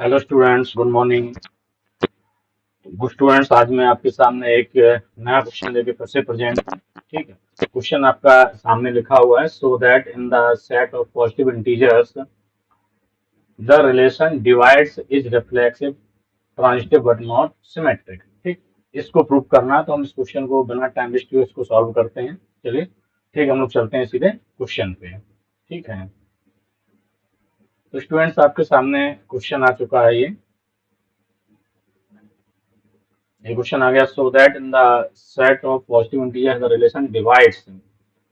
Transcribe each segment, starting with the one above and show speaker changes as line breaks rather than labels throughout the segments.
Hello students, good morning. Good students, आज मैं आपके सामने एक नया क्वेश्चन लेके फिर से प्रेजेंट हूँ। ठीक है। क्वेश्चन आपका सामने लिखा हुआ है, so that in the set of positive integers the relation divides is reflexive transitive but not symmetric. ठीक। इसको प्रूव करना है तो हम इस क्वेश्चन को बिना टाइम वेस्ट किए इसको सॉल्व करते हैं। चलिए ठीक, हम लोग चलते हैं सीधे क्वेश्चन पे। ठीक है। तो स्टूडेंट्स, आपके सामने क्वेश्चन आ चुका है। ये क्वेश्चन आ गया, so that in the set of positive integer the relation divides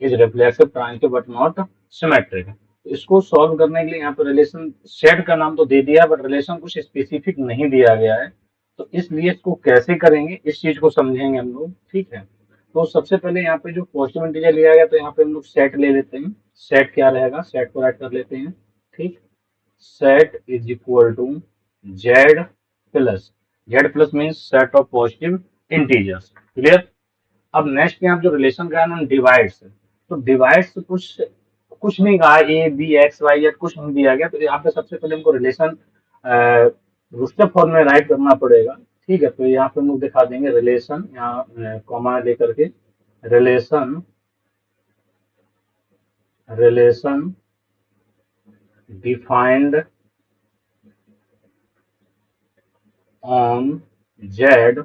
is reflexive transitive but not symmetric. इसको सॉल्व करने के लिए यहाँ पर रिलेशन सेट का नाम तो दे दिया बट रिलेशन कुछ स्पेसिफिक नहीं दिया गया है। तो इसलिए इसको कैसे करेंगे इस चीज को समझेंगे हम लोग। ठीक है। तो सबसे पहले यहाँ पे जो पॉजिटिव इंटीजर लिया गया तो यहाँ पे हम लोग सेट ले लेते हैं। सेट क्या रहेगा, सेट को राइट कर लेते हैं। ठीक। Set is equal to Z plus, z plus means set of positive integers. Clear. अब नेक्स्ट यहाँ जो रिलेशन का है ना, डिवाइड्स। तो डिवाइड्स कुछ कुछ नहीं कहा, a b x y z कुछ नहीं दिया गया। तो यहाँ पे सबसे पहले हमको रिलेशन रूस्टर फॉर्म में राइट करना पड़ेगा। ठीक है। तो यहाँ पे हम लोग दिखा देंगे रिलेशन, यहाँ कॉमा लेकर के relation, relation defined on z,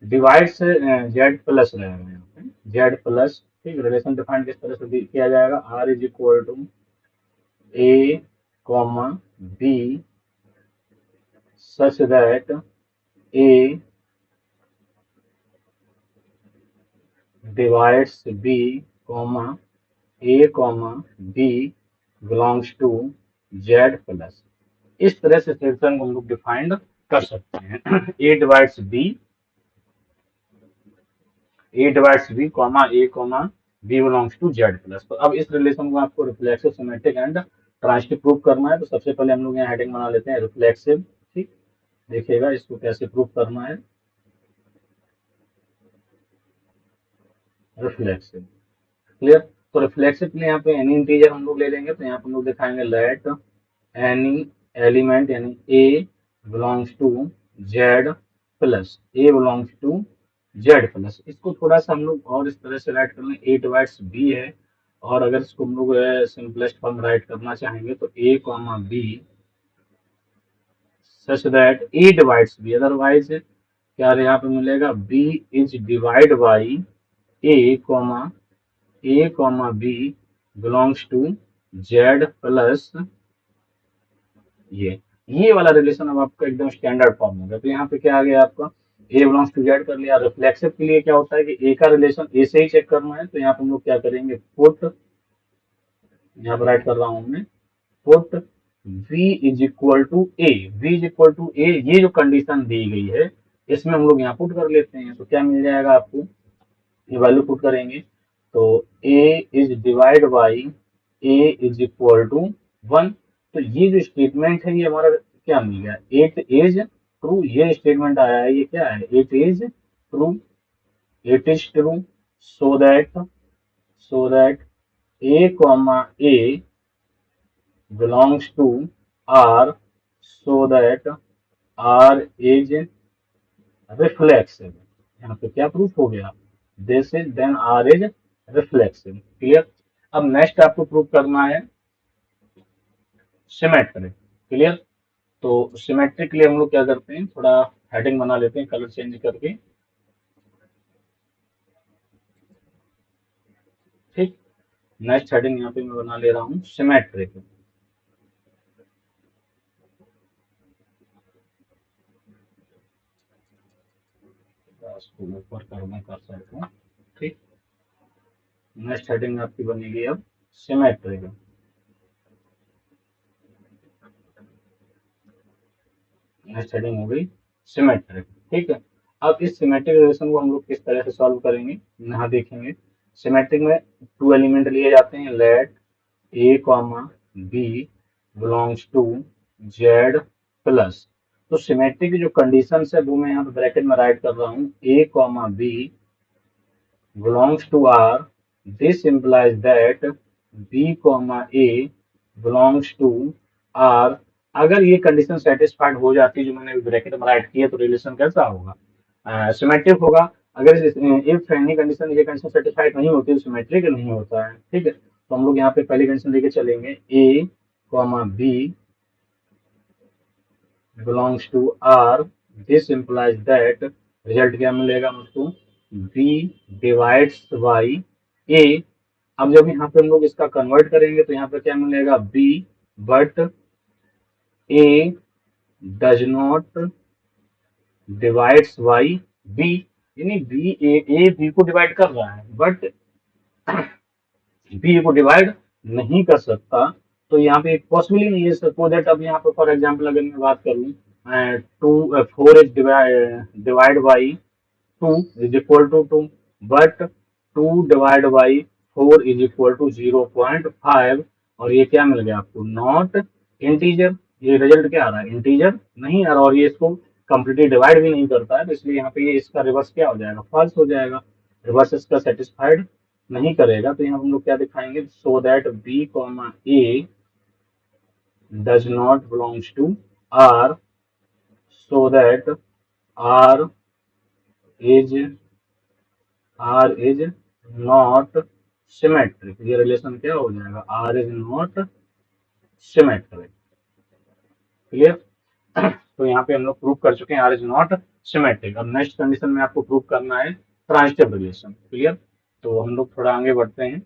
divide से जेड प्लस रहेगा यहाँ पे, जेड प्लस। ठीक। रिलेशन डिफाइन किस तरह से किया जाएगा, R is equal to a comma b such that a divides b comma a comma B belongs to Z plus. इस तरह से रिलेशन को हम लोग डिफाइंड कर सकते हैं। A divides b, a divides b comma a comma B belongs to Z plus. तो अब इस रिलेशन को आपको reflexive symmetric and transitive prove करना है। तो सबसे पहले हम लोग यहाँ हेडिंग बना लेते हैं रिफ्लेक्सिव। ठीक। देखिएगा इसको कैसे प्रूव करना है, रिफ्लेक्सिव। क्लियर। तो रिफ्लेक्सिव के लिए यहाँ पे एनी इंटीजर हम लोग ले लेंगे। तो यहाँ पे हम लोग दिखाएंगे लेट एनी एलिमेंट यानी a belongs to Z plus, a belongs to Z plus. इसको थोड़ा सा हम लोग और इस तरह से राइट कर लें, ए डिवाइड्स बी है। और अगर इसको हम लोग सिंपलेस्ट फॉर्म राइट करना चाहेंगे तो a comma b such that a divides b, otherwise क्या यहाँ पे मिलेगा, b is divide by a comma B belongs to Z plus. ये वाला रिलेशन अब आपका एकदम स्टैंडर्ड फॉर्म होगा। तो यहाँ पे क्या आ गया आपका, ए बिलोंग्स टू जेड कर लिया। रिफ्लेक्सिव के लिए क्या होता है कि ए का रिलेशन ए से ही चेक करना है। तो यहाँ पे हम लोग क्या करेंगे, पुट, यहाँ पर राइट कर रहा हूँ मैं, put v is equal to a, v is equal to a, ये जो कंडीशन दी गई है इसमें हम लोग यहाँ पुट कर लेते हैं। तो क्या मिल जाएगा आपको, ये वैल्यू पुट करेंगे तो a is divide by a is equal to 1। तो ये जो स्टेटमेंट है ये हमारा क्या मिल गया, इट इज ट्रू। ये स्टेटमेंट आया है, ये क्या है, it is true, it is true. So that, so that a comma a belongs to R, so that R is reflexive। यहाँ पे क्या प्रूफ हो गया, this is then R is reflexive. Clear. अब नेक्स्ट आपको प्रूफ करना है symmetric. Clear. तो सिमेट्रिक के लिए हम लोग क्या करते हैं, थोड़ा हेडिंग बना लेते हैं कलर चेंज करके। ठीक। नेक्स्ट हेडिंग यहाँ पे मैं बना ले रहा हूँ सिमेट्रिक। इसको ऊपर करना कर सकते हैं। ठीक। नेक्स्ट हेडिंग आपकी बनेगी अब सिमेट्रिक। नेक्स्ट हेडिंग हो गई सिमेट्रिक। ठीक है। अब इस सिमेट्रिक रिलेशन को हम लोग किस तरह से सॉल्व करेंगे, यहाँ देखेंगे। सिमेट्रिक में टू एलिमेंट लिए जाते हैं, let a comma B belongs to Z plus. तो सिमेट्रिक की जो कंडीशन है वो मैं यहाँ पे ब्रैकेट में राइट कर रहा हूँ, a comma b belongs to R, this implies that B, A belongs to R अगर ये कंडीशन सेटिस्फाइड हो जाती है जो मैंने ब्रैकेट में राइट किया, तो रिलेशन कैसा होगा, सिमेट्रिक होगा। अगर इफ एनी कंडीशन ये कंडीशन सेटिस्फाइड नहीं होती तो सिमेट्रिक नहीं होता है। ठीक है, तो हम लोग यहाँ पे पहली कंडीशन लेके चलेंगे, a comma b belongs to R, this implies that result क्या मिलेगा मुझको, B divides by A। अब जब यहाँ पे हम लोग इसका कन्वर्ट करेंगे तो यहाँ पे क्या मिलेगा, B but A does not divides by B, यानी A B को डिवाइड कर रहा है बट बी को डिवाइड नहीं कर सकता। तो यहाँ पे पॉसिबली नहीं है। सपोज दैट अब यहाँ पे फॉर एग्जांपल अगर मैं बात करूँ, to 4 is divide by 2 is equal to 2, but 2 divide by 4 is equal to 0.5, और ये क्या मिल गया आपको, नॉट इंटीजर। ये रिजल्ट क्या आ रहा है, इंटीजर नहीं आ रहा, और ये इसको कंप्लीटली डिवाइड भी नहीं करता है, तो इसलिए यहाँ पे ये इसका रिवर्स क्या हो जाएगा, फॉल्स हो जाएगा। रिवर्स इसका सेटिस्फाइड नहीं करेगा, तो यहाँ हम लोग क्या दिखाएंगे, so that b comma a does not belongs to R, so that R is R is not symmetric. ये रिलेशन क्या हो जाएगा, R is not symmetric. Clear. तो यहाँ पे हम लोग प्रूव कर चुके हैं आर इज नॉट सिमेट्रिक। अब नेक्स्ट कंडीशन में आपको प्रूव करना है ट्रांजिटिव रिलेशन। क्लियर। तो हम लोग थोड़ा आगे बढ़ते हैं।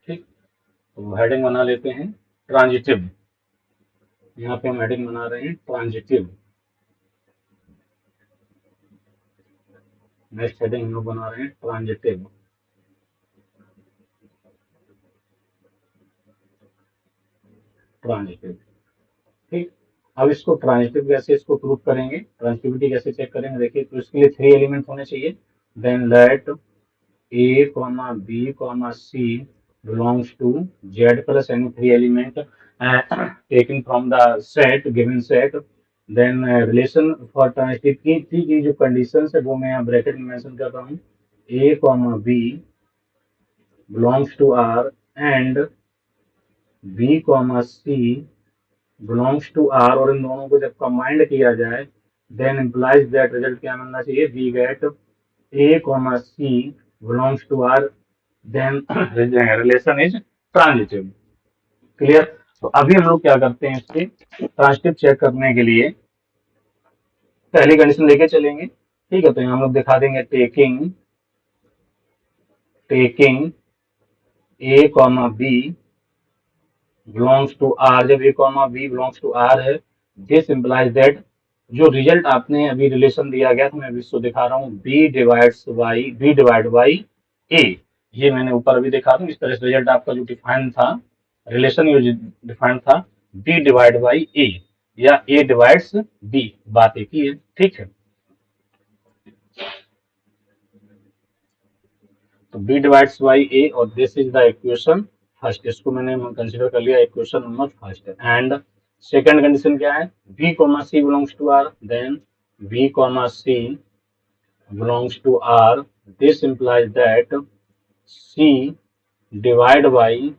ठीक, तो हेडिंग बना लेते हैं ट्रांजिटिव। यहाँ पे हम हेडिंग बना रहे हैं ट्रांजिटिव। नेक्स्ट हेडिंग हम लोग बना रहे हैं ट्रांजिटिव। ट्रांजिटिव। ठीक, अब इसको ट्रांजिटिव कैसे इसको प्रूव करेंगे, ट्रांजिटिविटी कैसे चेक करेंगे, देखिए। तो इसके लिए 3 एलिमेंट होने चाहिए। Then let a comma b comma c belongs to z plus any 3 element taken from the set given set। Then relation for transitivity की जो कंडीशन है वो मैं यहाँ ब्रैकेट में मेंशन कर रहा हूँ, a comma b belongs to R and B comma c belongs to R, और इन दोनों को जब कंबाइंड किया जाए देन इम्प्लाइज दैट रिजल्ट क्या मिलना चाहिए, we get a comma c belongs to R, then relation is transitive. Clear. तो अभी हम लोग क्या करते हैं, इसके ट्रांजिटिव चेक करने के लिए पहली कंडीशन लेके चलेंगे। ठीक है, तो यहाँ हम लोग दिखा देंगे taking A comma B belongs to R. जब A comma B belongs to R है, दिस इम्प्लाइज दैट जो रिजल्ट आपने अभी रिलेशन दिया गया था, मैं अभी इसको दिखा रहा हूँ, बी डिवाइड बाई ए। ये मैंने ऊपर अभी दिखा दूँ, इस तरह से रिजल्ट आपका जो डिफाइन था, रिलेशन जो डिफाइन था, बी डिवाइड बाई ए या ए डिवाइड्स बी, बात एक ही है। ठीक है, तो बी डिवाइड्स बाई ए, और this is the equation first. इसको मैंने कंसिडर कर लिया equation number first. And second condition क्या है, b comma c belongs to R, then b comma c belongs to R, this implies that C divide by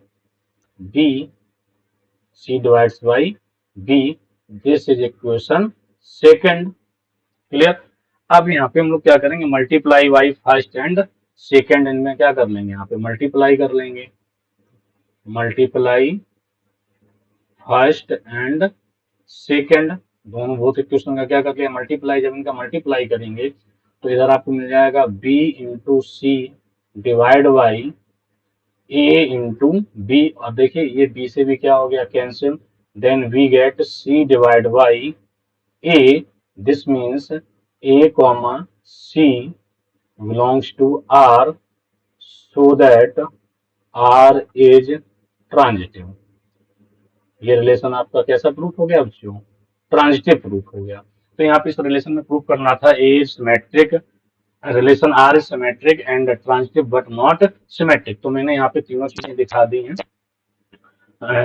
B, C divides by B, this is equation second। Clear. अब यहाँ पे हम लोग क्या करेंगे, multiply by first and second, इनमें क्या कर लेंगे, यहाँ पे मल्टीप्लाई कर लेंगे, मल्टीप्लाई फर्स्ट एंड सेकेंड, दोनों बोथ इक्वेशन का क्या कर लिया, मल्टीप्लाई। जब इनका मल्टीप्लाई करेंगे तो इधर आपको मिल जाएगा b into c divide by a into b, और देखिए ये b से भी क्या हो गया, cancel. Then we get c divide by a, this means a comma c belongs to R, so that R is transitive. ये रिलेशन आपका कैसा प्रूफ हो गया बच्चों, ट्रांजिटिव प्रूफ हो गया। तो यहाँ पे इस रिलेशन में प्रूफ करना था a symmetric, relation R is symmetric and transitive but not symmetric. तो मैंने यहाँ पे तीनों चीजें दिखा दी हैं।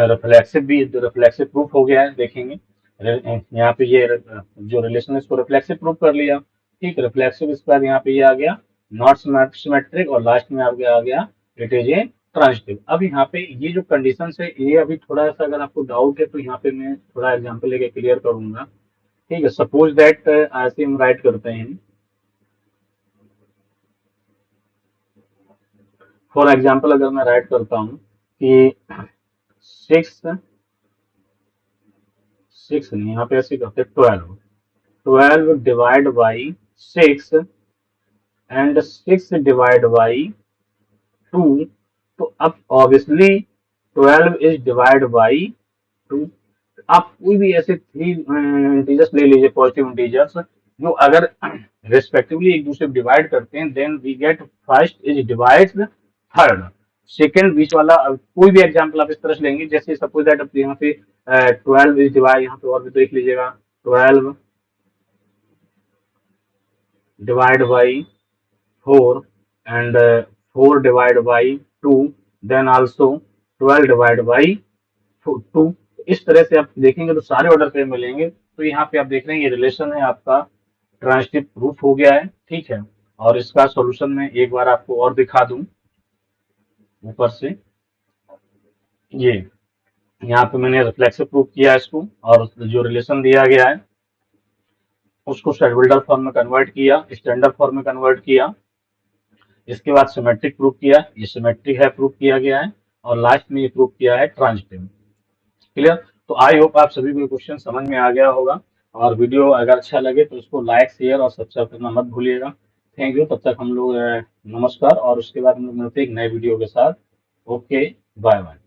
रिफ्लेक्सिव भी, रिफ्लेक्सिव प्रूफ हो गया है, देखेंगे यहाँ पे ये जो रिलेशन है इसको रिफ्लेक्सिव प्रूफ कर लिया। ठीक, रिफ्लेक्सिव स्क्वायर यहाँ पे ये आ गया नॉट सिमेट्रिक, और लास्ट में आ गया इट इज ए ट्रांजिटिव। अब यहाँ पे ये जो कंडीशन है ये अभी थोड़ा सा अगर आपको डाउट है तो यहाँ पे मैं थोड़ा एग्जांपल लेके क्लियर करूंगा। ठीक है, सपोज दैट ऐसे हम राइट करते हैं, फॉर एग्जाम्पल अगर मैं राइट करता हूँ कि सिक्स सिक्स नहीं, यहाँ पे ऐसे करते 12, 12 divide by 6 and 6 divide by 2। तो अब ऑब्वियसली 12 इज डिवाइड बाई 2। आप कोई भी ऐसे थ्री इंटीजर्स ले लीजिए, पॉजिटिव इंटीजर्स, जो अगर रेस्पेक्टिवली एक दूसरे डिवाइड करते हैं, then we get first is divide third, second बीच वाला। कोई भी एग्जांपल आप इस तरह से लेंगे, जैसे सपोज दैट अब यहाँ पे 12 इज डिवाइड, यहाँ पे और भी देख लीजिएगा, 12 divide by 4 and 4 divide by 2, then also 12 divide by 2। इस तरह से आप देखेंगे तो सारे ऑर्डर पे मिलेंगे। तो यहाँ पे आप देख रहे हैं ये रिलेशन है आपका ट्रांजिटिव प्रूफ हो गया है। ठीक है, और इसका सॉल्यूशन मैं एक बार आपको और दिखा दूं ऊपर से। ये यहाँ पे मैंने रिफ्लेक्सिव प्रूफ किया है इसको, और जो रिलेशन दिया गया है उसको शेडबिल्डर फॉर्म में कन्वर्ट किया, स्टैंडर्ड फॉर्म में कन्वर्ट किया, इसके बाद सिमेट्रिक प्रूफ किया, ये सिमेट्रिक है प्रूफ किया गया है, और लास्ट में ये प्रूफ किया है ट्रांजिटिव। क्लियर? तो आई होप आप सभी को क्वेश्चन समझ में आ गया होगा, और वीडियो अगर अच्छा लगे तो उसको लाइक शेयर और सब्सक्राइब करना मत भूलिएगा। थैंक यू, तब तक हम लोग नमस्कार, और उसके बाद हम लोग मिलते हैं एक नए वीडियो के साथ। Okay, bye bye.